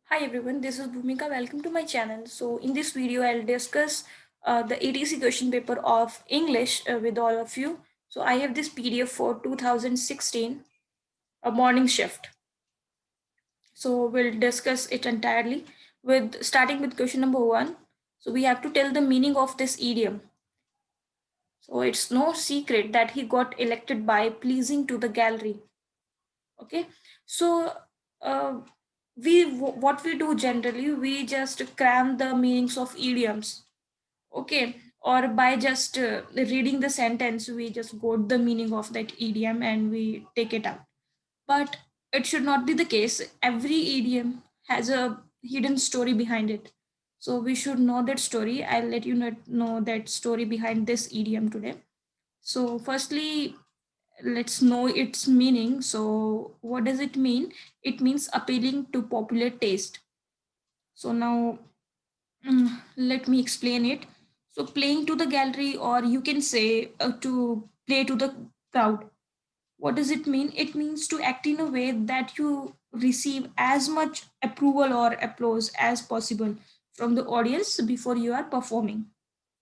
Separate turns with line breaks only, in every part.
Hi everyone, this is Bhumika. Welcome to my channel. So in this video, I'll discuss the ATC question paper of English with all of you. So I have this PDF for 2016, a morning shift. So we'll discuss it entirely with starting with question number one. So we have to tell the meaning of this idiom. So it's no secret that he got elected by pleasing to the gallery. Okay, so uh, what we do generally, we just cram the meanings of idioms. Okay, or by just reading the sentence, we just got the meaning of that idiom and we take it out. But it should not be the case. Every idiom has a hidden story behind it, so we should know that story. I'll let you know that story behind this idiom today. So firstly, let's know its meaning. So what does it mean? It means appealing to popular taste. So now let me explain it. So playing to the gallery, or you can say to play to the crowd. What does it mean? It means to act in a way that you receive as much approval or applause as possible from the audience before you are performing.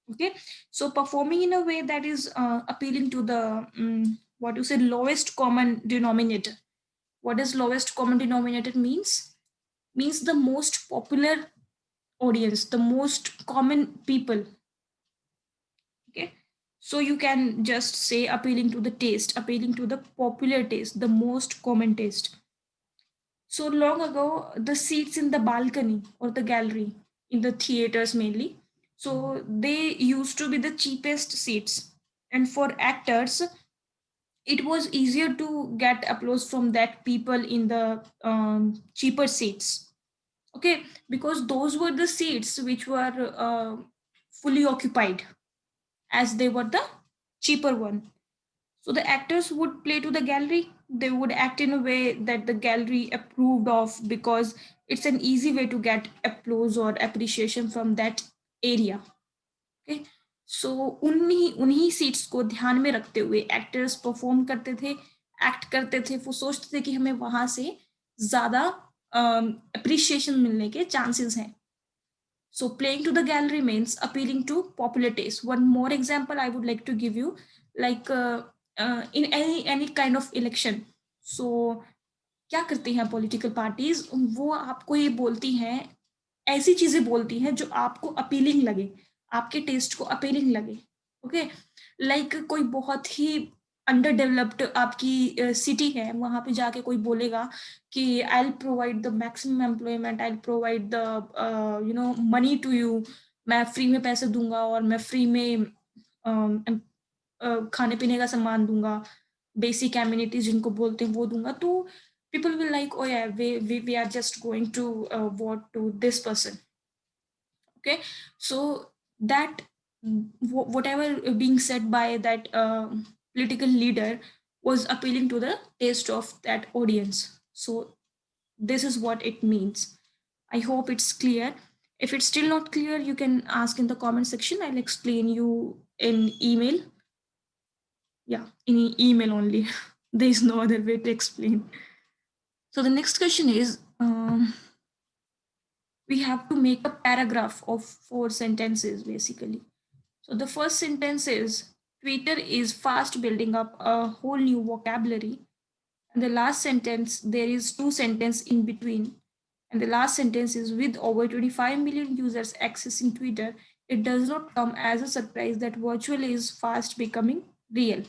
Okay, so performing in a way that is appealing to the what you say, lowest common denominator. What does lowest common denominator means the most popular audience, the most common people. Okay, so you can just say appealing to the taste, appealing to the popular taste, the most common taste. So long ago, the seats in the balcony or the gallery, in the theaters mainly, so they used to be the cheapest seats. And for actors, it was easier to get applause from that people in the cheaper seats. Okay, because those were the seats which were fully occupied, as they were the cheaper one. So the actors would play to the gallery. They would act in a way that the gallery approved of, because it's an easy way to get applause or appreciation from that area. Okay, सो उन्हीं उन्हीं seats को ध्यान में रखते हुए actors perform करते थे, act करते थे। वो सोचते थे कि हमें वहां से ज्यादा अप्रिशिएशन मिलने के चांसेस हैं। So playing to the gallery means appealing to popular taste. One more example I would like to give you, like in any kind of election. So क्या करती हैं पॉलिटिकल पार्टीज, वो आपको ये बोलती हैं, ऐसी चीजें बोलती हैं जो आपको अपीलिंग लगे, आपके टेस्ट को अपीलिंग लगे। ओके, लाइक कोई बहुत ही अंडर डेवलप्ड आपकी सिटी है, वहां पे जाके कोई बोलेगा कि I will provide the maximum employment, I will provide the money to you. मैं फ्री में पैसे दूंगा और मैं फ्री में खाने पीने का सामान दूंगा, बेसिक एम्यूनिटीज जिनको बोलते हैं वो दूंगा। तो people will like, oh yeah, we are just going to vote to this person. Okay, so that whatever being said by that political leader was appealing to the taste of that audience. So this is what it means. I hope it's clear. If it's still not clear, you can ask in the comment section. I'll explain you in email. Yeah, in email only. There is no other way to explain. So the next question is, we have to make a paragraph of 4 sentences basically. So the first sentence is, Twitter is fast building up a whole new vocabulary. And the last sentence, there is 2 sentences in between. And the last sentence is, with over 25 million users accessing Twitter, it does not come as a surprise that virtual is fast becoming real.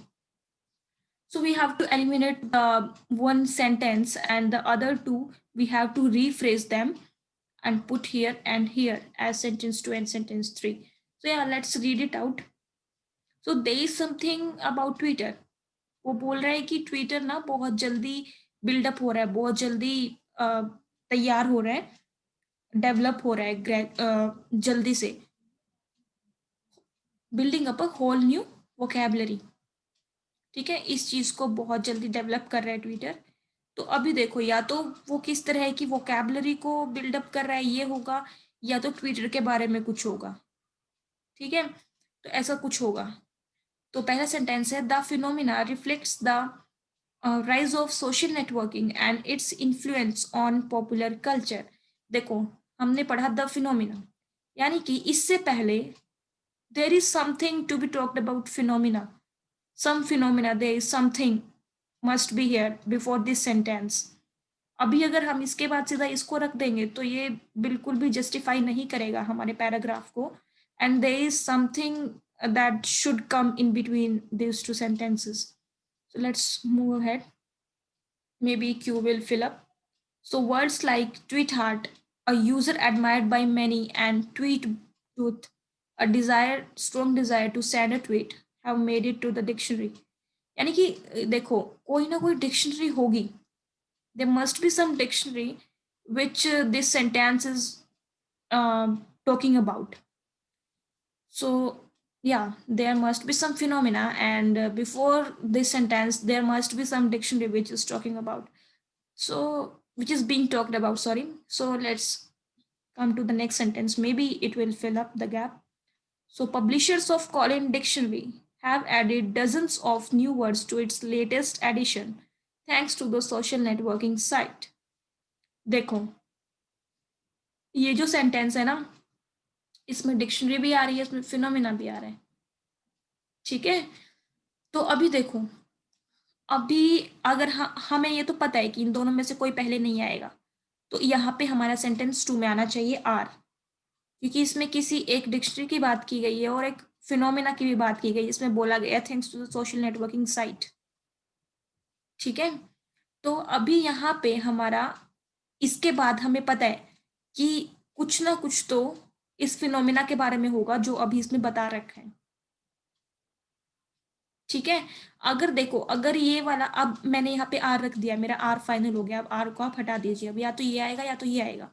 So we have to eliminate the one sentence, and the other two, we have to rephrase them and put here and here as sentence 2 and sentence 3. So yeah, let's read it out. So there is something about Twitter. वो बोल रहा है कि Twitter ना बहुत जल्दी buildup हो रहा है, बहुत जल्दी तैयार हो रहा है, डेवलप हो रहा है जल्दी से, building up a whole new vocabulary. ठीक है, इस चीज को बहुत जल्दी डेवलप कर रहा है ट्विटर। तो अभी देखो, या तो वो किस तरह की वोकेबलरी को बिल्डअप कर रहा है ये होगा, या तो ट्विटर के बारे में कुछ होगा। ठीक है, तो ऐसा कुछ होगा। तो पहला सेंटेंस है, the phenomena reflects the rise of social networking and its influence on popular culture. देखो, हमने पढ़ा द फिनोमिना, यानी कि इससे पहले there is something to be talked about phenomena, some phenomena, there is something must be here before this sentence. अभी अगर हम इसके बाद सीधा इसको रख देंगे तो ये बिल्कुल भी जस्टिफाई नहीं करेगा हमारे पैराग्राफ को, and there is something that should come in between these two sentences. So let's move ahead. Maybe Q will fill up. So words like tweet heart, a user admired by many, and tweet truth, a desire, strong desire to send a tweet, have made it to the dictionary. यानी कि देखो, कोई ना कोई dictionary होगी, there must be some dictionary which this sentence is talking about. So yeah, there must be some phenomena, and before this sentence there must be some dictionary which is talking about, so which is being talked about, sorry. So let's come to the next sentence, maybe it will fill up the gap. So publishers of Collin Dictionary have added dozens of new words to its latest edition thanks to the social networking site. देखो, ये जो sentence है ना, इसमें dictionary भी आ रही है, इसमें फिनोमिना भी आ रहा है, ठीक है। तो अभी देखो, अभी अगर हमें ये तो पता है कि इन दोनों में से कोई पहले नहीं आएगा, तो यहाँ पे हमारा सेंटेंस टू में आना चाहिए आर, क्योंकि इसमें किसी एक डिक्शनरी की बात की गई है और एक फिनोमिना की भी बात की गई, इसमें बोला गया thanks to the social networking site, ठीक है। तो अभी यहाँ पे हमारा, इसके बाद हमें पता है कि कुछ ना कुछ तो इस फिनोमिना के बारे में होगा जो अभी इसमें बता रखा है, ठीक है। अगर देखो, अगर ये वाला, अब मैंने यहाँ पे आर रख दिया, मेरा आर फाइनल हो गया, अब आर को आप हटा दीजिए, अब या तो ये आएगा या तो ये आएगा।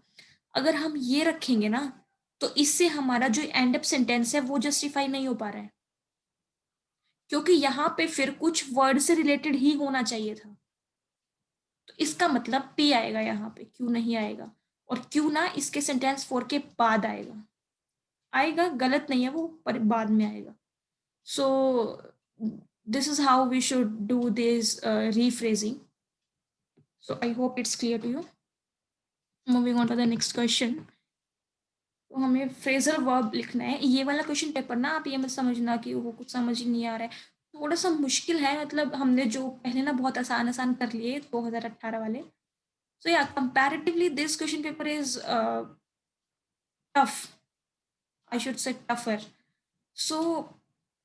अगर हम ये रखेंगे ना, तो इससे हमारा जो एंड अप सेंटेंस है वो जस्टिफाई नहीं हो पा रहा है, क्योंकि यहाँ पे फिर कुछ वर्ड से रिलेटेड ही होना चाहिए था, तो इसका मतलब पी आएगा यहाँ पे, क्यू नहीं आएगा, और क्यू ना इसके सेंटेंस फोर के बाद आएगा, आएगा गलत नहीं है वो, पर बाद में आएगा। सो this is how we should do this rephrasing. So I hope it's clear to you. Moving on to the next question. तो हमें फ्रेजल वर्ब लिखना है। ये वाला क्वेश्चन पेपर ना, आप ये मत समझना कि वो कुछ समझ ही नहीं आ रहा है, थोड़ा सा मुश्किल है, मतलब हमने जो पहले ना बहुत आसान आसान कर लिए 2018 वाले। So yeah, comparatively this question paper is tough, I should say tougher. So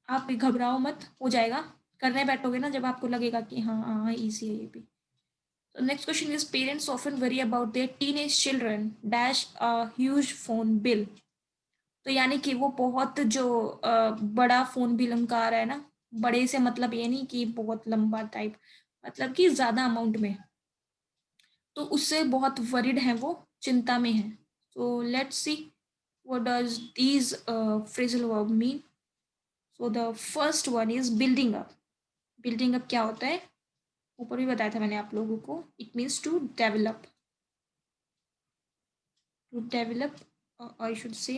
आप घबराओ मत, हो जाएगा, करने बैठोगे ना जब आपको लगेगा कि हाँ हाँ इजी है ये भी। So next question is, parents often worry about their teenage children dash a huge phone bill. तो यानी कि वो बहुत जो बड़ा फोन बिल उनका आ रहा है ना, बड़े से मतलब ये नहीं कि बहुत लंबा टाइप, मतलब कि ज्यादा अमाउंट में, तो उससे बहुत वरिड हैं वो, चिंता में हैं। So let's see what does these phrasal verb mean. So the first one is building up. Building up क्या होता है, ऊपर भी बताया था मैंने आप लोगों को, it means to develop, to develop, I should say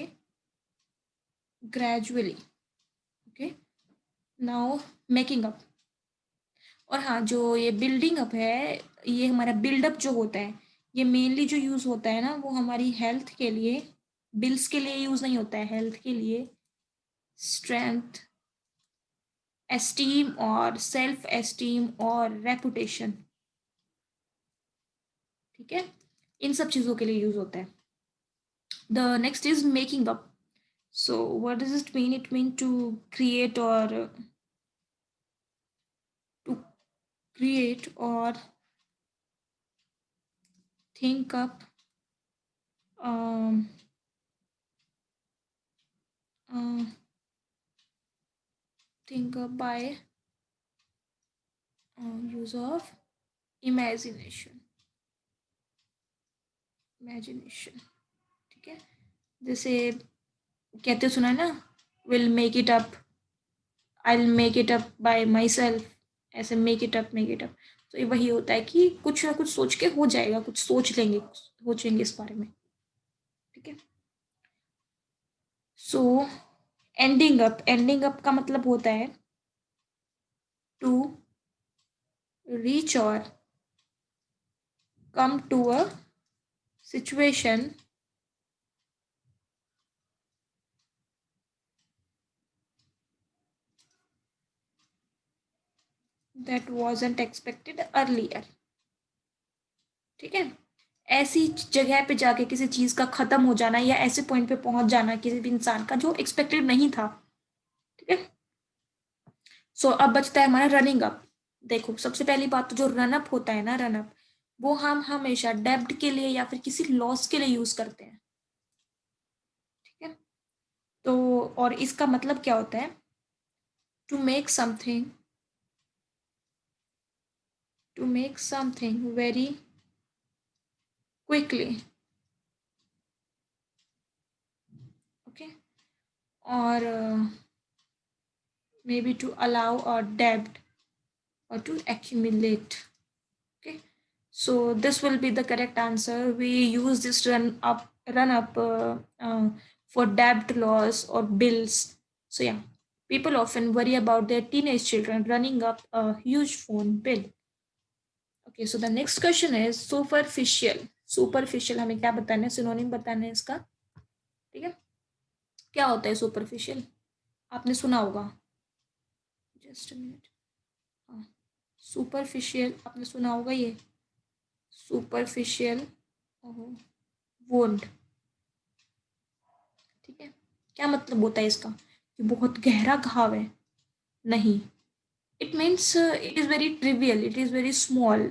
gradually, okay. Now making up, और हाँ, जो ये बिल्डिंग अप है, ये हमारा बिल्डअप जो होता है, ये मेनली जो यूज होता है ना, वो हमारी हेल्थ के लिए, बिल्स के लिए यूज नहीं होता है, हेल्थ के लिए, स्ट्रेंथ, एस्टीम और सेल्फ एस्टीम और रेपुटेशन, ठीक है, इन सब चीजों के लिए यूज होता है। The next is making up. So what does it mean, it mean to create और to create or think up, um, uh, think up by use of imagination, imagination, ठीक है। जैसे कहते सुना है ना, will make it up, I will make it up by myself, ऐसे make it up, make it up. तो ये वही होता है कि कुछ ना कुछ सोच के हो जाएगा, कुछ सोच लेंगे, सोचेंगे इस बारे में, ठीक है। सो एंडिंग अप, एंडिंग अप का मतलब होता है टू रीच और come to a situation that wasn't expected earlier. ठीक है, ऐसी जगह पे जाके किसी चीज का खत्म हो जाना या ऐसे पॉइंट पे पहुंच जाना किसी भी इंसान का जो एक्सपेक्टेड नहीं था। ठीक है, सो अब बचता है हमारा रनिंग अप। देखो सबसे पहली बात तो जो रन अप होता है ना, रन अप वो हम हमेशा डेब्ट के लिए या फिर किसी लॉस के लिए यूज करते हैं। ठीक है, तो और इसका मतलब क्या होता है, to make something, to make something very quickly. Okay, और may be to allow a डेब्ट or to accumulate. Okay, so this will be the correct answer. We use this run up for debt loss or bills. So yeah, people often worry about their teenage children running up a huge phone bill. Okay, so the next question is superficial. Superficial हमें क्या बताना है, synonym बताना है इसका। ठीक है, क्या होता है सुपरफिशियल, आपने सुना होगा। जस्ट अ मिनट, हाँ, सुपरफिशियल आपने सुना होगा ये, सुपरफिशियल वोंड। ठीक है, क्या मतलब होता है इसका, कि बहुत गहरा घाव है। नहीं, it means it is very trivial, it is very small.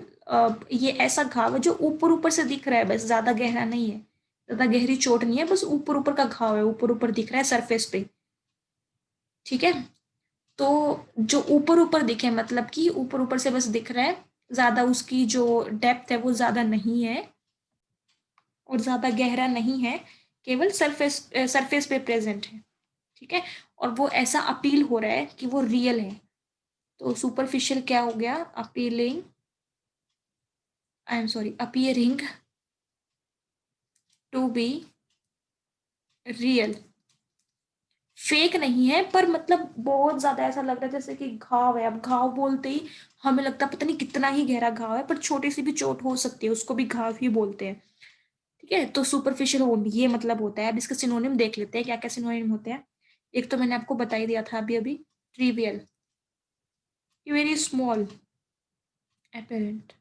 ये ऐसा घाव है जो ऊपर ऊपर से दिख रहा है, बस ज़्यादा गहरा नहीं है, ज़्यादा गहरी चोट नहीं है, बस ऊपर ऊपर का घाव है, ऊपर ऊपर दिख रहा है सरफेस पे। ठीक है, तो जो ऊपर ऊपर दिखे मतलब कि ऊपर ऊपर से बस दिख रहा है, ज़्यादा उसकी जो डेप्थ है वो ज़्यादा नहीं है और ज़्यादा गहरा नहीं है, केवल सरफेस सरफेस पे प्रेजेंट है। ठीक है, और वो ऐसा अपील हो रहा है कि वो रियल है। तो सुपरफिशियल क्या हो गया, appealing, I am sorry, appearing to be real. Fake नहीं है, पर मतलब बहुत ज्यादा ऐसा लग रहा है जैसे कि घाव है। अब घाव बोलते ही हमें लगता है पता नहीं कितना ही गहरा घाव है, पर छोटी सी भी चोट हो सकती है, उसको भी घाव ही बोलते हैं। ठीक है, तो सुपरफिशियल वुंड ये मतलब होता है। अब इसके सिनोनिम देख लेते हैं क्या क्या सिनोनिम होते हैं। एक तो मैंने आपको बता ही दिया था अभी अभी, ट्रिवियल, वेरी स्मॉल, अपेरेंट।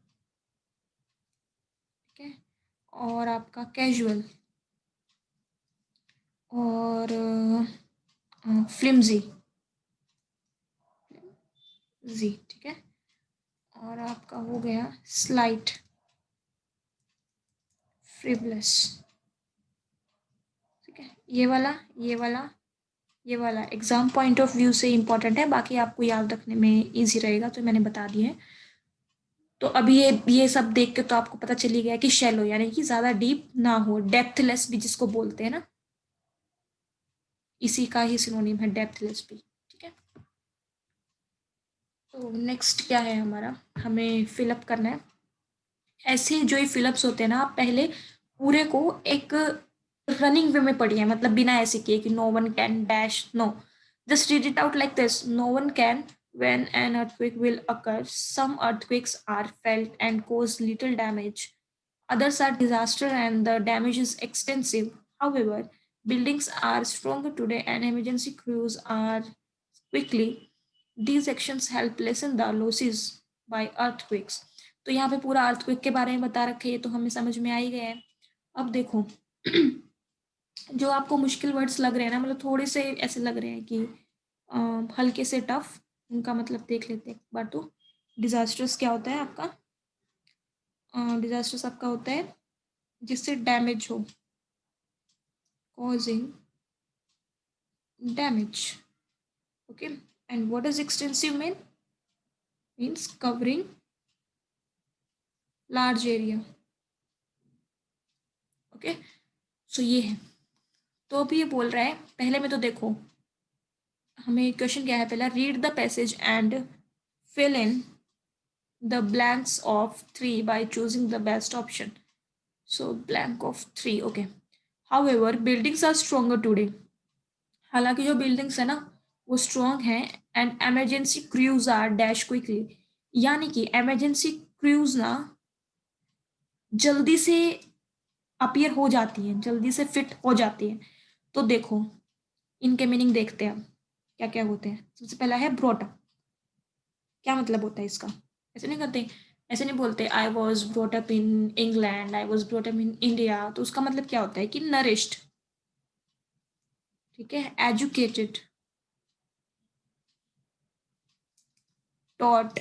ठीक है, और आपका कैजुअल और फ्लिम्जी, जी। ठीक है, और आपका हो गया स्लाइट, फ्रिवलेस। ठीक है, ये वाला, ये वाला, ये वाला एग्जाम पॉइंट ऑफ व्यू से इम्पोर्टेंट है, बाकी आपको याद रखने में इजी रहेगा, तो मैंने बता दिए हैं। तो अभी ये सब देख के तो आपको पता चली गया कि शैलो यानी कि ज्यादा डीप ना हो, डेप्थलेस भी जिसको बोलते हैं ना, इसी का ही सिनोनिम है डेप्थलेस भी। ठीक है, तो नेक्स्ट क्या है हमारा, हमें फिलअप करना है। ऐसे जो ये फिलअप्स होते हैं ना, आप पहले पूरे को एक रनिंग वे में पढ़िए, मतलब बिना ऐसे किए कि no one can dash, no, just read it out like this, no one can, when an earthquake will occur, some earthquakes are felt and cause little damage, others are disaster and the damage is extensive. However, buildings are stronger today and emergency crews are quickly, these actions help lessen the losses by earthquakes. तो यहाँ पे पूरा earthquake के बारे में बता रखे हैं, तो हमें समझ में आ ही गया है। अब देखो जो आपको मुश्किल वर्ड्स लग रहे हैं ना, मतलब थोड़े से ऐसे लग रहे हैं कि हल्के से टफ, उनका मतलब देख लेते हैं एक बार। तो डिजास्टर्स क्या होता है आपका, डिजास्टर्स आपका होता है जिससे डैमेज हो, causing damage. Okay, and what is extensive mean, means covering large area. Okay, so ये है। तो अभी ये बोल रहा है, पहले में तो देखो हमें क्वेश्चन क्या है, पहला read the passage and fill in the blanks of 3 by choosing the best option. So blank of 3, okay. However, buildings are stronger today. हालांकि जो बिल्डिंग्स है ना वो स्ट्रॉन्ग हैं, and emergency crews are dash quickly, यानी कि emergency cruise ना जल्दी से अपीयर हो जाती हैं, जल्दी से फिट हो जाती हैं। तो देखो इनके मीनिंग देखते हैं अब क्या क्या होते हैं। सबसे पहला है ब्रॉट अप। क्या मतलब होता है इसका? ऐसे नहीं करते, ऐसे नहीं बोलते I was brought up in England, I was brought up in India. तो उसका मतलब क्या होता है कि नरिश्ड, ठीक है, एजुकेटेड, टॉट।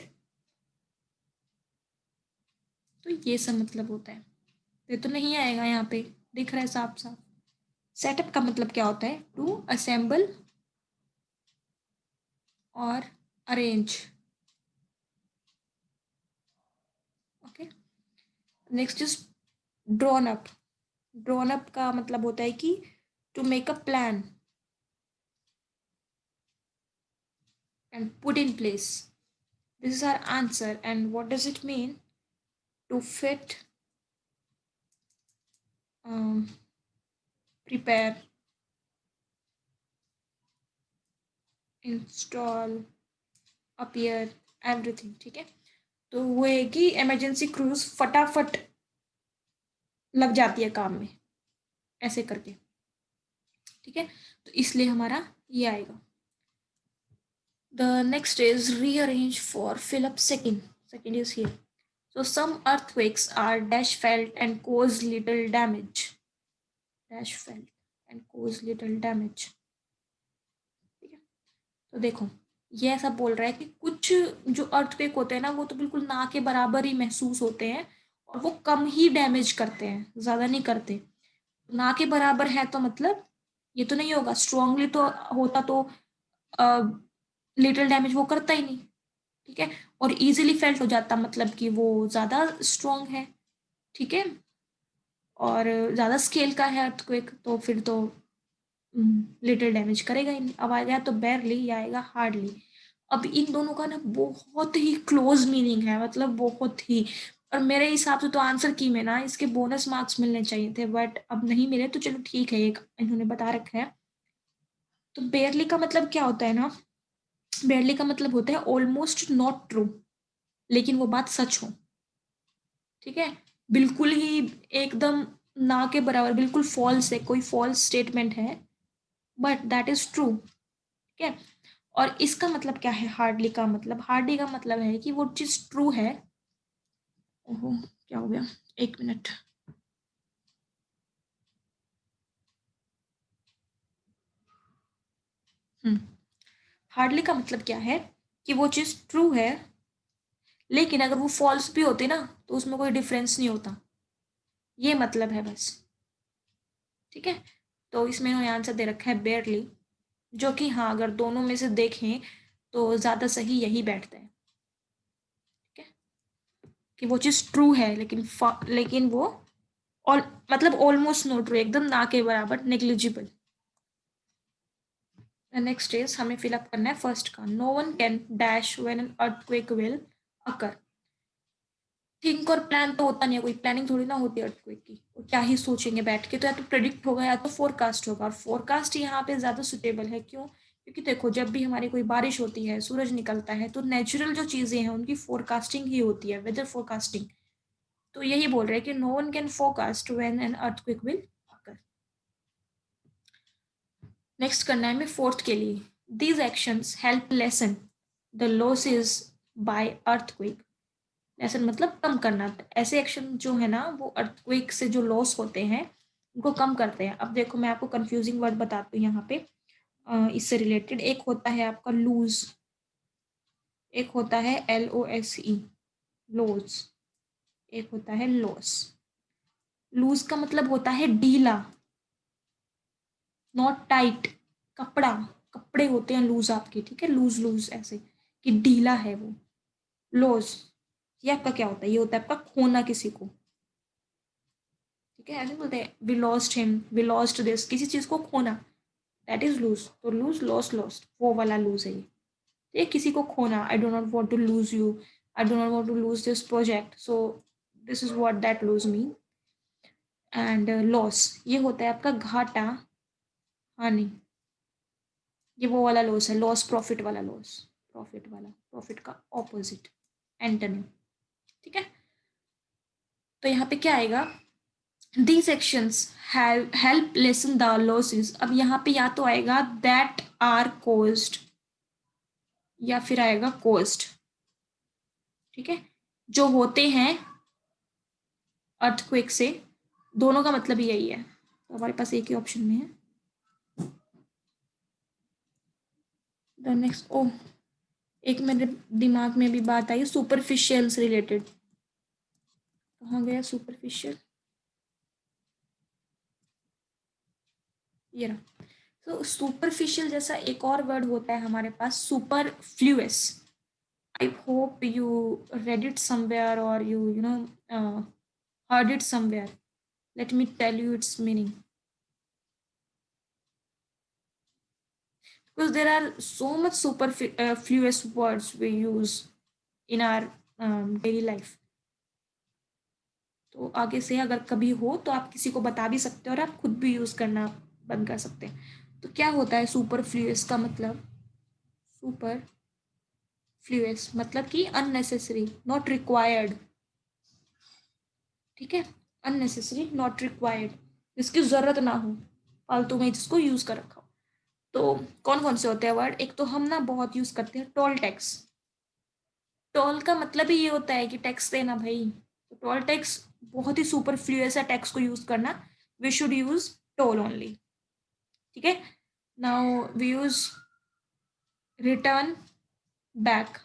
तो ये सब मतलब होता है। ये तो नहीं आएगा यहाँ पे, दिख रहा है साफ साफ। सेटअप का मतलब क्या होता है? To assemble or arrange. Okay, next is drawn up. Drawn up का मतलब होता है कि to make a plan and put in place. This is our answer and what does it mean? To fit, prepare, install, appear, everything. ठीक है, तो वो है कि इमरजेंसी क्रूज फटाफट लग जाती है काम में, ऐसे करके। ठीक है, तो इसलिए हमारा ये आएगा। The next is rearrange for fill up second. Second is here. So some earthquakes are dash felt and cause little damage. Dash felt and cause little damage. ठीक है, तो देखो ये ऐसा बोल रहा है कि कुछ जो अर्थक्वेक होते हैं ना वो तो बिल्कुल ना के बराबर ही महसूस होते हैं और वो कम ही डैमेज करते हैं, ज्यादा नहीं करते। ना के बराबर है तो मतलब ये तो नहीं होगा, स्ट्रांगली तो होता तो लिटिल डैमेज वो करता ही नहीं। ठीक है, और इजीली फेल्ट हो जाता मतलब कि वो ज्यादा स्ट्रांग है। ठीक है, और ज्यादा स्केल का है अर्थक्वेक तो फिर तो लिटिल डैमेज करेगा ही नहीं। अब आ गया तो बेरली, या आएगा हार्डली। अब इन दोनों का ना बहुत ही क्लोज मीनिंग है, मतलब बहुत ही। और मेरे हिसाब से तो आंसर की में ना इसके बोनस मार्क्स मिलने चाहिए थे, बट अब नहीं मिले तो चलो ठीक है, एक इन्होंने बता रखा है। तो बेरली का मतलब क्या होता है ना, बेरली का मतलब होता है ऑलमोस्ट नॉट ट्रू, लेकिन वो बात सच हो। ठीक है, बिल्कुल ही एकदम ना के बराबर, बिल्कुल फॉल्स है, कोई फॉल्स स्टेटमेंट है बट दैट इज ट्रू। ठीक है, और इसका मतलब क्या है हार्डली का मतलब? हार्डली का मतलब है कि वो चीज ट्रू है। ओहो, क्या हो गया, एक मिनट। हम्म, हार्डली का मतलब क्या है कि वो चीज ट्रू है, लेकिन अगर वो फॉल्स भी होती ना तो उसमें कोई डिफरेंस नहीं होता। ये मतलब है बस। ठीक है, तो इसमें इन्होंने आंसर दे रखा है बेयरली, जो कि हाँ अगर दोनों में से देखें तो ज्यादा सही यही बैठता है। ठीक है, कि वो चीज ट्रू है लेकिन वो और मतलब ऑलमोस्ट नो ट्रू, एकदम ना के बराबर, नेग्लिजिबल। नेक्स्ट इज हमें फिलअप करना है फर्स्ट का। No one can dash when an earthquake will occur. Think और प्लान तो होता नहीं है, कोई प्लानिंग थोड़ी ना होती है अर्थक्वेक की। वो क्या ही सोचेंगे बैठ के, तो या तो प्रिडिक्ट होगा या तो फोरकास्ट होगा। और फोरकास्ट यहाँ पे ज्यादा सुटेबल है, क्यों? क्योंकि देखो जब भी हमारी कोई बारिश होती है, सूरज निकलता है, तो नेचुरल जो चीजें हैं उनकी फोरकास्टिंग ही होती है, वेदर फोरकास्टिंग। तो यही बोल रहे हैं कि no one can forecast when an earthquake will occur. Next करना है हमें फोर्थ के लिए। These actions help lessen the losses by earthquake. Lessen मतलब कम करना। ऐसे एक्शन जो है ना वो अर्थक्वेक से जो लॉस होते हैं उनको कम करते हैं। अब देखो मैं आपको कंफ्यूजिंग वर्ड बताती हूँ यहाँ पे। इससे रिलेटेड एक होता है आपका लूज, एक होता है LOSE, लॉस। एक होता है लॉस। लूज का मतलब होता है ढीला, नॉट टाइट। कपड़ा, कपड़े होते हैं लूज आपके, ठीक है, लूज लूज ऐसे कि ढीला है वो। लॉस, ये आपका क्या होता है? ये होता है आपका खोना किसी को। ठीक है, ऐसे बोलते हैं we lost him, we lost this, किसी चीज को खोना, दैट इज लूज। तो लूज, लॉस, लॉस्ट, वो वाला लूज है ये किसी को खोना। I do not want to lose you, I do not want to lose this project, so this is what that lose mean. And loss ये होता है आपका घाटा, हानि। ये वो वाला लॉस है, लॉस प्रॉफिट वाला लॉस, प्रॉफिट वाला, प्रॉफिट का ऑपोजिट, एंटोनिम। ठीक है, तो यहाँ पे क्या आएगा? these actions have help lessen the losses. अब यहाँ पे या तो आएगा that are caused या फिर आएगा caused, ठीक है, जो होते हैं अर्थक्वेक से, दोनों का मतलब यही है, तो हमारे पास एक ही ऑप्शन में है। द नेक्स्ट, ओ एक मेरे दिमाग में भी बात आई सुपरफिशियल से रिलेटेड, कहाँ गया सुपरफिशियल, ये रहा। तो सुपरफिशियल जैसा एक और वर्ड होता है हमारे पास, superfluous. I hope you read it somewhere or you know heard it somewhere. Let me tell you its meaning, because there are so much superfluous words we use in our daily life. तो आगे से अगर कभी हो तो आप किसी को बता भी सकते हो और आप खुद भी यूज करना बंद कर सकते हैं। तो क्या होता है सुपरफ्लुअस का मतलब, सुपरफ्लुअस मतलब कि अननेसेसरी, नॉट रिक्वायर्ड, ठीक है, अननेसेसरी नॉट रिक्वायर्ड, जिसकी जरूरत ना हो, फालतू में जिसको यूज कर रखा हो। तो कौन कौन से होते हैं वर्ड, एक तो हम ना बहुत यूज करते हैं टोल टैक्स। टोल का मतलब ही ये होता है कि टैक्स देना भाई, तो टोल टैक्स बहुत ही सुपरफ्लुअस है टैक्स को यूज करना, we should use toll only, ठीक है। Now we use return back,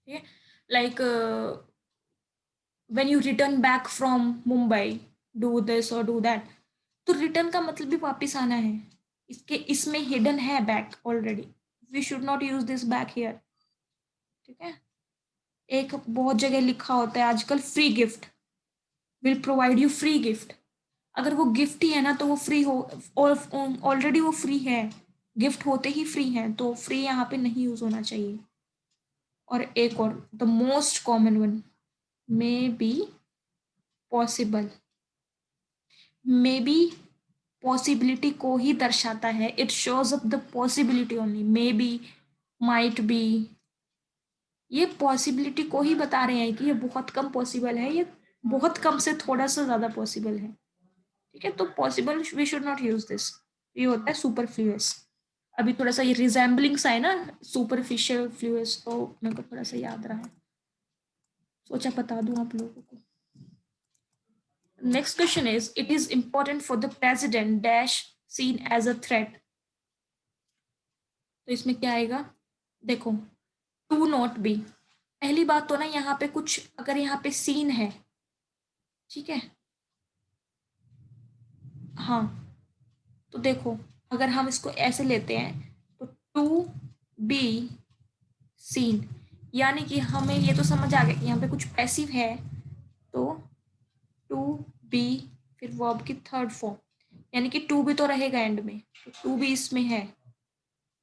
ठीक है, like when you return back from Mumbai, do this or do that, तो रिटर्न का मतलब भी वापस आना है, इसके इसमें हिडन है back already, we should not use this back here, ठीक है। एक बहुत जगह लिखा होता है आजकल, free gift, will provide you free gift, अगर वो गिफ्ट ही है ना तो वो फ्री हो, और ऑलरेडी वो फ्री है, गिफ्ट होते ही फ्री है, तो फ्री यहाँ पे नहीं यूज होना चाहिए। और एक और the most common one, may be possible, may be possibility को ही दर्शाता है, it shows up the possibility only, may be, might be, ये पॉसिबिलिटी को ही बता रहे हैं कि ये बहुत कम पॉसिबल है, ये बहुत कम से थोड़ा सा ज्यादा पॉसिबल है, ठीक है। तो possible we should not use this, ये होता है सुपरफ्लुअस। अभी थोड़ा सा ये रिजेंबलिंग सा है ना, सुपरफिशियल फ्लुअस, तो मेरे को थोड़ा सा याद रहा, सोचा बता दूं आप लोगों को। Next question is, it is important for the president dash seen as a threat, तो इसमें क्या आएगा, देखो, टू नॉट बी, पहली बात तो ना यहाँ पे कुछ, अगर यहाँ पे सीन है, ठीक है, हाँ, तो देखो अगर हम इसको ऐसे लेते हैं तो टू बी सीन, यानी कि हमें ये तो समझ आ गया कि यहाँ पे कुछ पैसिव है, तो टू बी फिर वर्ब की थर्ड फॉर्म, यानी कि टू भी तो रहेगा एंड में, तो टू भी इसमें है,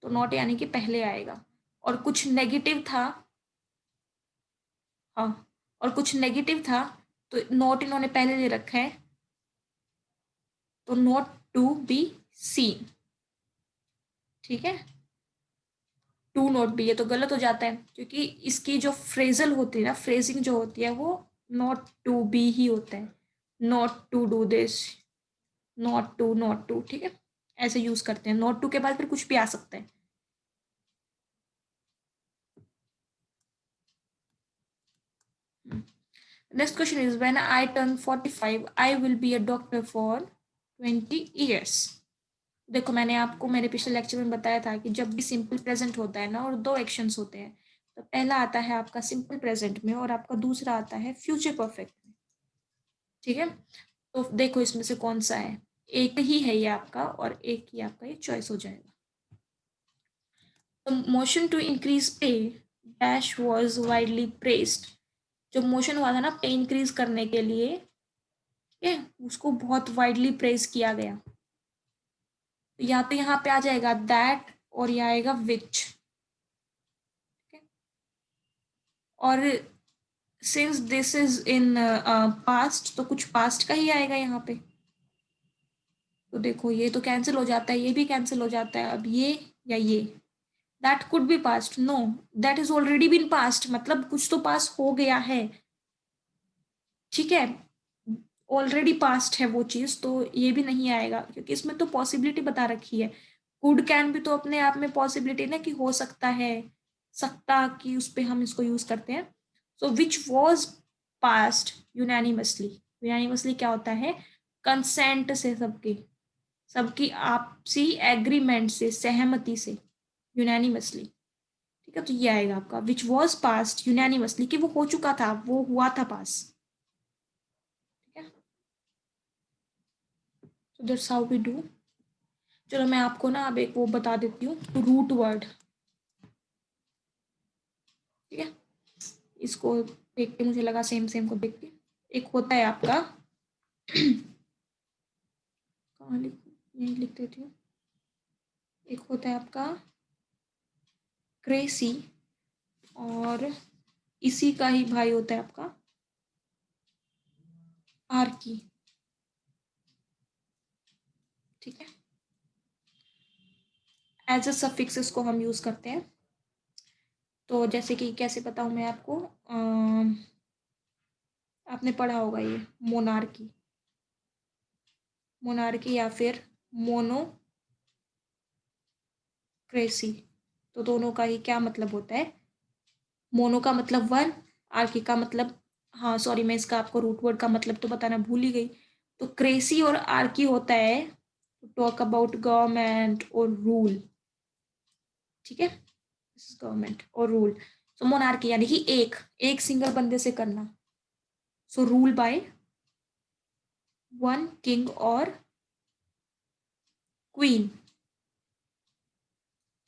तो नॉट यानी कि पहले आएगा। और कुछ नेगेटिव था, हाँ, और कुछ नेगेटिव था, तो नॉट इन्होंने पहले ले रखा है, तो नॉट टू बी सीन, ठीक है। टू नॉट बी, ये तो गलत हो जाता है, क्योंकि इसकी जो फ्रेजल होती है ना, फ्रेजिंग जो होती है वो नॉट टू बी ही होता है, not to do this, not to, ठीक है, ऐसे यूज करते हैं, नॉट टू के बाद फिर कुछ भी आ सकता है। Next question is, when I turn 45 I will be a doctor for 20 years। देखो मैंने आपको मेरे पिछले लेक्चर में बताया था कि जब भी सिंपल प्रेजेंट होता है ना और दो एक्शंस होते हैं, तो पहला आता है आपका सिंपल प्रेजेंट में और आपका दूसरा आता है फ्यूचर परफेक्ट में, ठीक है। तो देखो इसमें से कौन सा है, एक ही है ये आपका और एक ही आपका ये चॉइस हो जाएगा। तो मोशन टू इंक्रीज पे डैश वाज वाइडली प्रेस्ड, जो मोशन हुआ था ना पे इंक्रीज करने के लिए, ठीक है, उसको बहुत वाइडली प्रेज किया गया, तो या तो यहाँ पे आ जाएगा दैट और यह आएगा विच, और since this is in past तो कुछ पास्ट का ही आएगा यहाँ पे, तो देखो ये तो कैंसिल हो जाता है, ये भी कैंसिल हो जाता है, अब ये या ये, that could be passed, no, that is already been passed, मतलब कुछ तो पास हो गया है, ठीक है। ऑलरेडी पास्ट है वो चीज, तो ये भी नहीं आएगा क्योंकि इसमें तो पॉसिबिलिटी बता रखी है। कुड कैन भी तो अपने आप में पॉसिबिलिटी ना कि हो सकता है, सकता कि उस पे हम इसको यूज करते हैं। So which was passed unanimously. Unanimously क्या होता है? कंसेंट से, सबकी सबकी आपसी एग्रीमेंट से, सहमति से, यूनानिमसली। ठीक है, तो ये आएगा आपका विच वॉज पास्ट यूनानिमसली, कि वो हो चुका था, वो हुआ था पास। ठीक है, so that's how we do. चलो मैं आपको ना अब एक वो बता देती हूँ, रूट वर्ड। ठीक है, इसको देख के मुझे लगा सेम सेम को देख के। एक होता है आपका कहाँ लिख, यही लिख देती हूँ। एक होता है आपका क्रेसी, और इसी का ही भाई होता है आपका आर्की। ठीक है, एज अ सफिक्स इसको हम यूज करते हैं। तो जैसे कि कैसे बताऊं मैं आपको, आपने पढ़ा होगा ये मोनार्की, मोनार्की या फिर मोनोक्रेसी। तो दोनों का ही क्या मतलब होता है? मोनो का मतलब वन, आर्की का मतलब, हाँ सॉरी मैं इसका आपको रूट वर्ड का मतलब तो बताना भूल ही गई। तो क्रेसी और आर्की होता है टॉक अबाउट गवर्नमेंट और रूल। ठीक है, गवर्नमेंट और रूल। सो मोनार्की यानी कि एक एक सिंगल बंदे से करना। So rule by one king और क्वीन।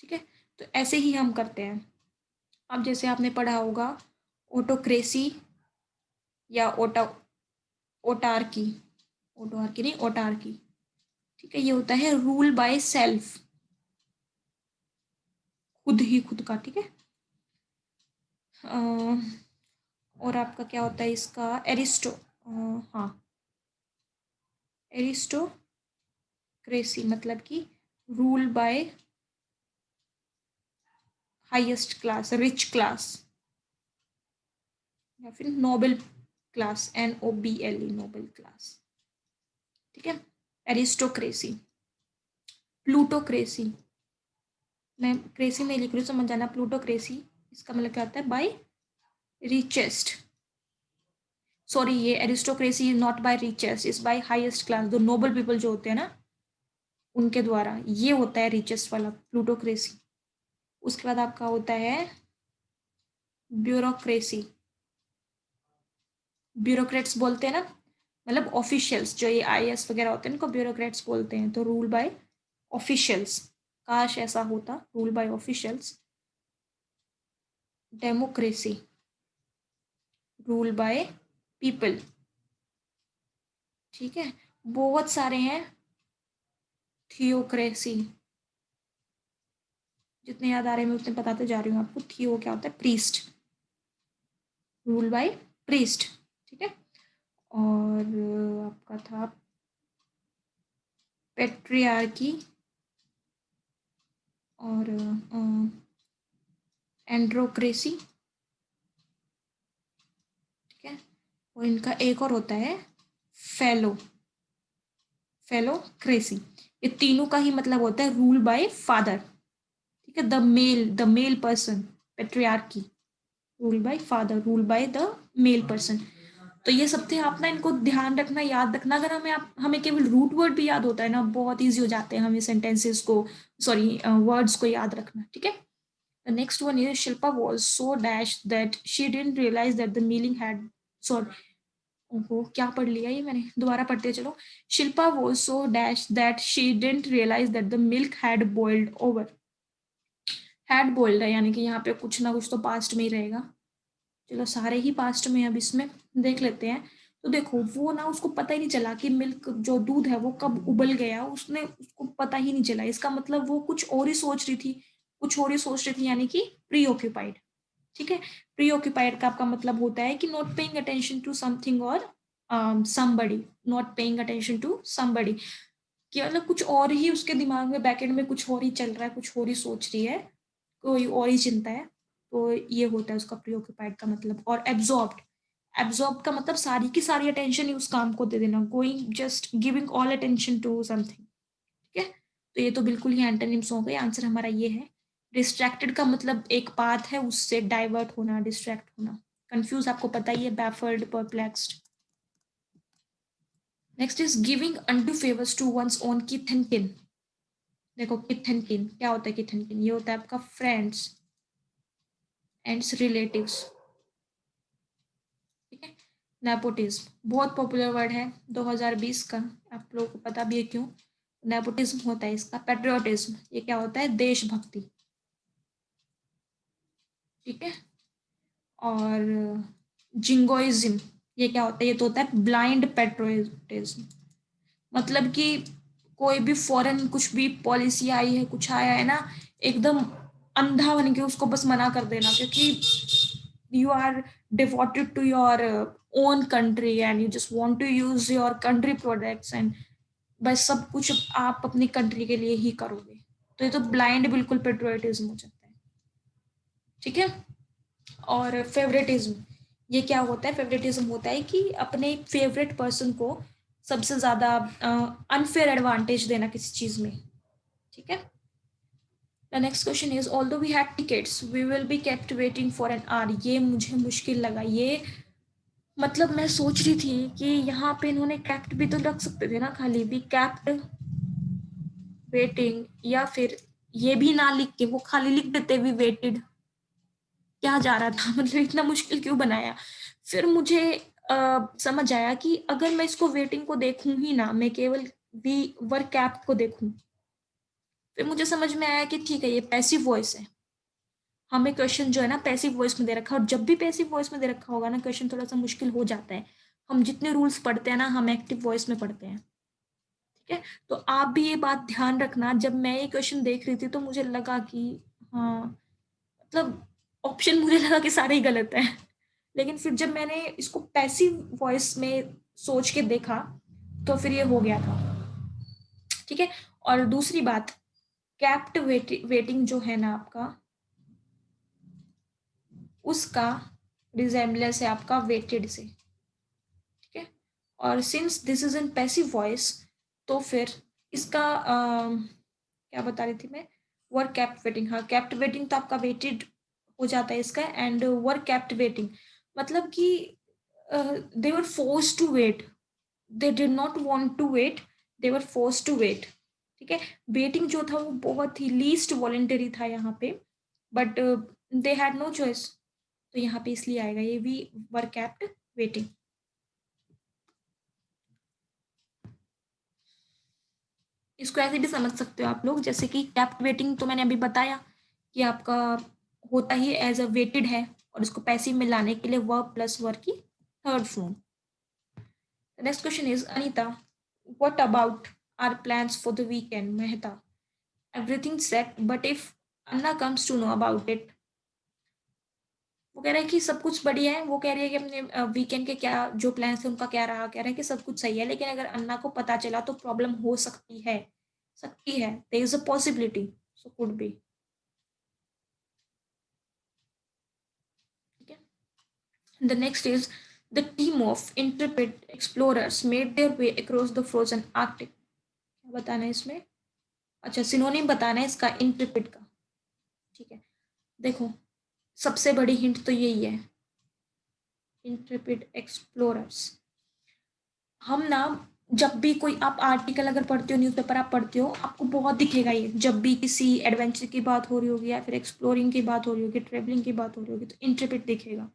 ठीक है, तो ऐसे ही हम करते हैं। अब जैसे आपने पढ़ा होगा ऑटोक्रेसी या ओटार्की, ओटार्की नहीं ओटार्की। ठीक है, ये होता है रूल बाय सेल्फ, खुद ही खुद का। ठीक है, और आपका क्या होता है इसका, एरिस्टो, हाँ एरिस्टोक्रेसी मतलब कि rule by highest class, rich class, या फिर noble class, NOBLE, noble class. ठीक है, एरिस्टोक्रेसी। प्लूटोक्रेसी, मैं क्रेसी में लिख रही हूँ, समझ जाना। प्लूटोक्रेसी इसका मतलब क्या होता है? बाय रिचेस्ट, सॉरी ये aristocracy is not by richest, is by highest class, जो नोबल पीपल जो होते हैं ना उनके द्वारा, ये होता है रिचेस्ट वाला प्लूटोक्रेसी। उसके बाद आपका होता है ब्यूरोक्रेसी। ब्यूरोक्रेट्स बोलते हैं ना, मतलब ऑफिशियल्स, जो ये IAS वगैरह होते हैं इनको ब्यूरोक्रेट्स बोलते हैं। तो रूल बाय ऑफिशियल्स, काश ऐसा होता, rule by officials. Democracy, rule by people. ठीक है, बहुत सारे हैं। थियोक्रेसी, जितने याद आ रहे हैं मैं उतने बताते जा रही हूँ आपको। थियो क्या होता है? Priest, rule by priest. ठीक है, और आपका था पेट्रियार्की और एंड्रोक्रेसी। ठीक है, और इनका एक और होता है फेलो, फेलोक्रेसी। ये तीनों का ही मतलब होता है रूल बाय फादर। ठीक है, the male person, patriarchy, rule by father, rule by the male person. तो ये सब थे, आप ना इनको ध्यान रखना, याद रखना। अगर हमें केवल रूट वर्ड भी याद होता है ना, बहुत ईजी हो जाते हैं हमें सेंटेंसेस को, सॉरी वर्ड्स को याद रखना। ठीक है, the next one is Shilpa was so dash that she didn't realise that the mealing had, sorry ओहो क्या पढ़ लिया ये मैंने, दोबारा पढ़ते चलो। Shilpa was so dash that she didn't realise that the milk had boiled over. Had boiled है यानी कि यहाँ पे कुछ ना कुछ तो पास्ट में ही रहेगा। चलो सारे ही पास्ट में, अब इसमें देख लेते हैं। तो देखो वो ना, उसको पता ही नहीं चला कि मिल्क जो दूध है वो कब उबल गया, उसने उसको पता ही नहीं चला। इसका मतलब वो कुछ और ही सोच रही थी, कुछ और ही सोच रही थी, यानी कि प्री ऑक्यूपाइड। ठीक है, प्री ऑक्यूपाइड का आपका मतलब होता है कि not paying attention to something और somebody, not paying attention to somebody, कि मतलब कुछ और ही उसके दिमाग में, बैकएंड में कुछ और ही चल रहा है, कुछ और ही सोच रही है, कोई और ही चिंता है। तो ये होता है उसका प्रीऑक्यूपाइड का मतलब। और एब्जॉर्ब्ड, एब्जॉर्ब का मतलब सारी की सारी अटेंशन ही उस काम को दे देना, going just giving all attention to something. ठीक है, तो ये तो बिल्कुल ही एंटोनिम्स हो गए। आंसर हमारा ये है। डिस्ट्रैक्टेड का मतलब एक पाथ है, उससे डाइवर्ट होना, डिस्ट्रैक्ट होना। कंफ्यूज आपको पता ही है, baffled, perplexed. Next is giving undue favours to one's own kith and kin. देखो किथ एंड किन क्या होता है? किथ एंड किन ये होता है आपका फ्रेंड्स एंड रिलेटिव्स। ठीक है। नेपोटिज्म बहुत पॉपुलर वर्ड है 2020 का, आप लोगों को पता भी है क्यों। नेपोटिज्म होता है इसका। पेट्रियोटिज्म ये क्या होता है? देशभक्ति। ठीक है। और जिंगोइज्म ये क्या होता है? ये तो होता है ब्लाइंड पेट्रियोटिज्म। मतलब कि कोई भी फॉरेन कुछ भी पॉलिसी आई है, कुछ आया है ना, एकदम अंधा बन के उसको बस मना कर देना, क्योंकि you are devoted to your own country and you just want to use your country products and बस सब कुछ आप अपनी कंट्री के लिए ही करोगे। तो ये तो ब्लाइंड बिल्कुल पेट्रियोटिज्म हो जाता है। ठीक है। और फेवरेटिज्म ये क्या होता है? फेवरेटिज्म होता है कि अपने फेवरेट पर्सन को सबसे ज्यादा अनफेयर एडवांटेज देना किसी चीज में। ठीक है। The next question is although we had tickets we will be kept waiting for an hour. ये मुझे मुश्किल लगा। ये मतलब मैं सोच रही थी कि यहाँ पे इन्होंने कैप्ट भी तो रख सकते थे ना, खाली भी कैप्ट वेटिंग, या फिर ये भी ना लिख के वो खाली लिख देते भी वेटेड। क्या जा रहा था मतलब इतना मुश्किल क्यों बनाया? फिर मुझे समझ आया कि अगर मैं इसको वेटिंग को देखूं ही ना, मैं केवल वी वर कैप को देखूं, फिर मुझे समझ में आया कि ठीक है ये पैसिव वॉइस है। हमें क्वेश्चन जो है ना पैसिव वॉइस में दे रखा है, और जब भी पैसिव वॉइस में दे रखा होगा ना क्वेश्चन थोड़ा सा मुश्किल हो जाता है। हम जितने रूल्स पढ़ते हैं ना हम एक्टिव वॉइस में पढ़ते हैं। ठीक है। तो आप भी ये बात ध्यान रखना। जब मैं ये क्वेश्चन देख रही थी तो मुझे लगा कि हाँ, मतलब ऑप्शन मुझे लगा कि सारे ही गलत हैं। लेकिन फिर जब मैंने इसको पैसिव वॉइस में सोच के देखा तो फिर ये हो गया था। ठीक है। और दूसरी बात, कैप्ट वेटिंग जो है ना आपका, उसका रिजेम्बलेंस है आपका वेटेड से। ठीक है। और since this is in passive voice तो फिर इसका क्या बता रही थी मैं? Work captivating. हाँ, कैप्टिवेटिंग तो आपका वेटेड हो जाता है इसका। एंड वर्क कैप्टिवेटिंग मतलब कि they were forced to wait, they did not want to wait, they were forced to wait. ठीक है। वेटिंग जो था वो बहुत ही लीस्ट वॉलेंटरी था यहाँ पे, but they had no choice. तो यहाँ पे इसलिए आएगा ये भी, वर कैप्ट वेटिंग। इसको ऐसे भी समझ सकते हो आप लोग, जैसे कि कैप्ट वेटिंग तो मैंने अभी बताया कि आपका होता ही एज अ वेटेड है, और इसको पैसिव में लाने के लिए वर्ब प्लस वर्ब की third form. Next question is Anita, what about our plans for the weekend? Mehta, everything set but if Anna comes to know about it. वो कह रहा है कि सब कुछ बढ़िया है। वो कह रही है कि अपने वीकेंड के क्या जो प्लान थे उनका क्या रहा, कह रहा है कि सब कुछ सही है, लेकिन अगर अन्ना को पता चला तो प्रॉब्लम हो सकती है। सकती है, there is a possibility, so could be. ठीक है। The next is the team of intrepid explorers made their way across the frozen Arctic. क्या बताना है इसमें? अच्छा, सिनोनिम बताना है इसका इंट्रेपिड का। ठीक है। देखो, सबसे बड़ी हिंट तो यही है, इंट्रेपिड एक्सप्लोरर्स। हम ना जब भी कोई आप आर्टिकल अगर पढ़ते हो, न्यूज़पेपर आप पढ़ते हो, आपको बहुत दिखेगा ये, जब भी किसी एडवेंचर की बात हो रही होगी या फिर एक्सप्लोरिंग की बात हो रही होगी, ट्रेवलिंग की बात हो रही होगी, तो इंट्रेपिड दिखेगा।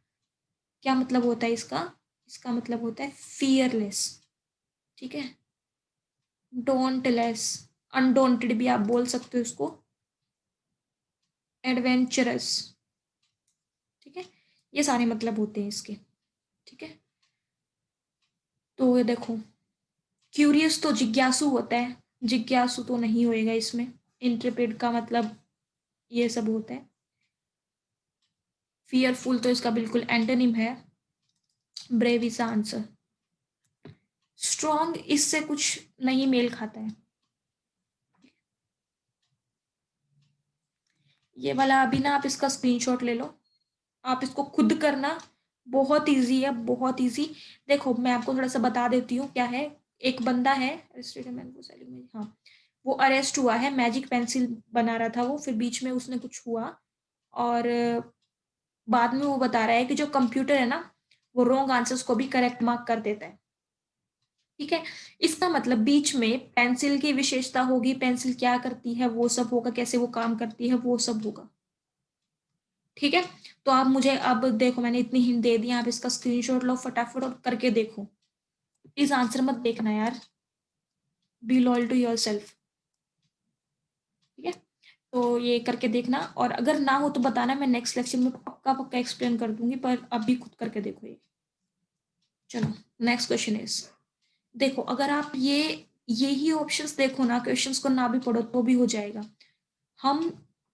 क्या मतलब होता है इसका? इसका मतलब होता है फियरलेस। ठीक है। डोंटलेस, अनडोंटेड भी आप बोल सकते हो इसको, एडवेंचरस। ठीक है। ये सारे मतलब होते हैं इसके। ठीक है। तो ये देखो, क्यूरियस तो जिज्ञासु होता है, जिज्ञासु तो नहीं होएगा इसमें। इंट्रेपिड का मतलब ये सब होता है। फियरफुल तो इसका बिल्कुल एंटोनिम है। Brave is answer. स्ट्रॉन्ग इससे कुछ नहीं मेल खाता है। ये वाला अभी ना आप इसका स्क्रीनशॉट ले लो, आप इसको खुद करना, बहुत इजी है, बहुत इजी। देखो मैं आपको थोड़ा सा बता देती हूँ क्या है। एक बंदा है, हाँ, वो अरेस्ट हुआ है, मैजिक पेंसिल बना रहा था वो, फिर बीच में उसने कुछ हुआ, और बाद में वो बता रहा है कि जो कंप्यूटर है ना, वो रॉन्ग आंसर्स को भी करेक्ट मार्क कर देता है। ठीक है, इसका मतलब बीच में पेंसिल की विशेषता होगी, पेंसिल क्या करती है वो सब होगा, कैसे वो काम करती है वो सब होगा। ठीक है, तो आप मुझे अब देखो, मैंने इतनी हिंट दे दी, आप इसका स्क्रीनशॉट लो फटाफट और करके देखो। प्लीज आंसर मत देखना यार, be loyal to yourself. ठीक है, तो ये करके देखना, और अगर ना हो तो बताना, मैं नेक्स्ट लेक्चर में पक्का पक्का एक्सप्लेन कर दूंगी, पर अभी खुद करके देखो ये। चलो, नेक्स्ट क्वेश्चन इज, देखो अगर आप यही ऑप्शंस देखो ना, क्वेश्चंस को ना भी पढ़ो तो भी हो जाएगा। हम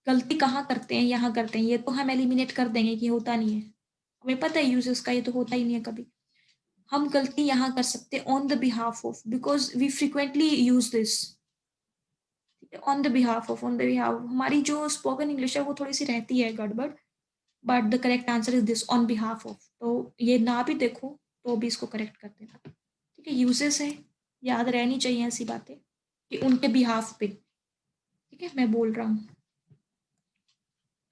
गलती कहाँ करते हैं, यहाँ करते हैं, ये तो हम एलिमिनेट कर देंगे कि होता नहीं है, हमें पता है यूजेस का, ये तो होता ही नहीं है कभी। हम गलती यहाँ कर सकते हैं on the behalf of, because we frequently use this. On the behalf of, on the behalf, हमारी जो स्पोकन इंग्लिश है वो थोड़ी सी रहती है गड़बड़, but the correct answer is this, on behalf of. तो ये ना भी देखो तो भी इसको करेक्ट कर देना। ठीक है, यूजेस है, याद रहनी चाहिए ऐसी बातें कि उनके बिहाफ पे। ठीक है, मैं बोल रहा हूँ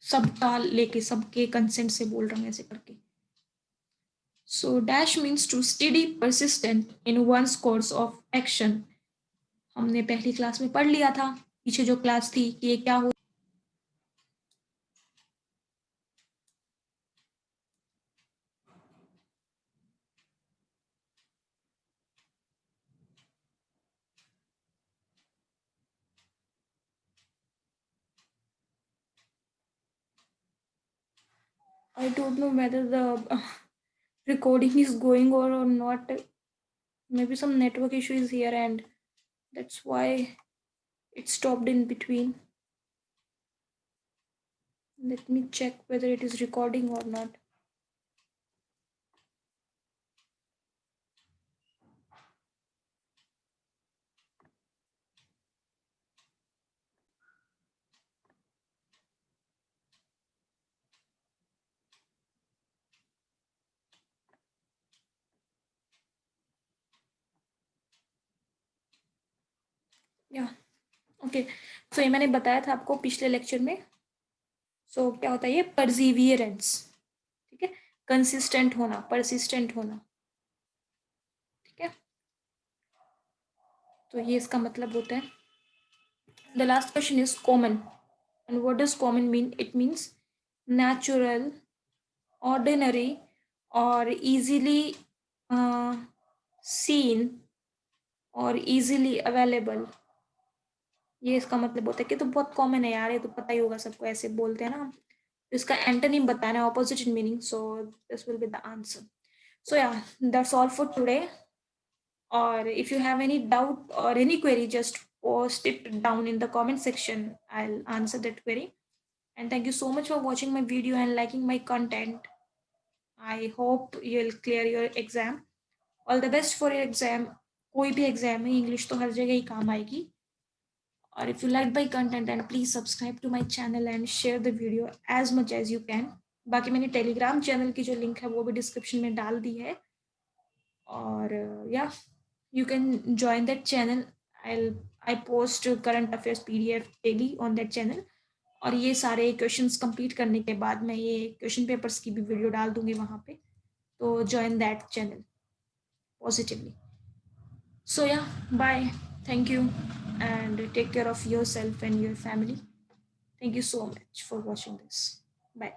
सबका लेके, सबके कंसेंट से बोल रहा हूँ ऐसे करके। So dash means to study persistent in one's course of action. हमने पहली क्लास में पढ़ लिया था, पीछे जो क्लास थी, कि ये क्या हो। I don't know whether the recording is going on or not. Maybe some network issue is here, and that's why it stopped in between. Let me check whether it is recording or not. या okay, so ये मैंने बताया था आपको पिछले lecture में। सो क्या होता है ये, परसिवियरेंस। ठीक है, कंसिस्टेंट होना, परसिस्टेंट होना। ठीक है, तो ये इसका मतलब होता है। The last question is common, and what does common mean? It means natural, ordinary, or easily seen और easily available। ये इसका मतलब होता है कि तो बहुत कॉमन है यार, ये तो पता ही होगा सबको, ऐसे बोलते हैं ना। तो इसका एंटोनिम बताना है, opposite in meaning, so this will be the answer. So yeah, that's all for today. और if you have any doubt or any query, just post it down in the comment section, I'll answer that query. And thank you so much for watching my video and liking my content. I hope you'll clear your exam. All the best for your exam. कोई भी exam है, English तो हर जगह ही काम आएगी। और if you like my content, then please subscribe to my channel and share the video as much as you can. बाकी मैंने टेलीग्राम चैनल की जो लिंक है वो भी डिस्क्रिप्शन में डाल दी है, और या you can join that channel. I post current affairs PDF daily on that channel. और ये सारे क्वेश्चंस कंप्लीट करने के बाद मैं ये क्वेश्चन पेपर्स की भी वीडियो डाल दूंगी वहाँ पे, तो join that channel positively. So yeah, bye. Thank you, and take care of yourself and your family. Thank you so much for watching this. Bye.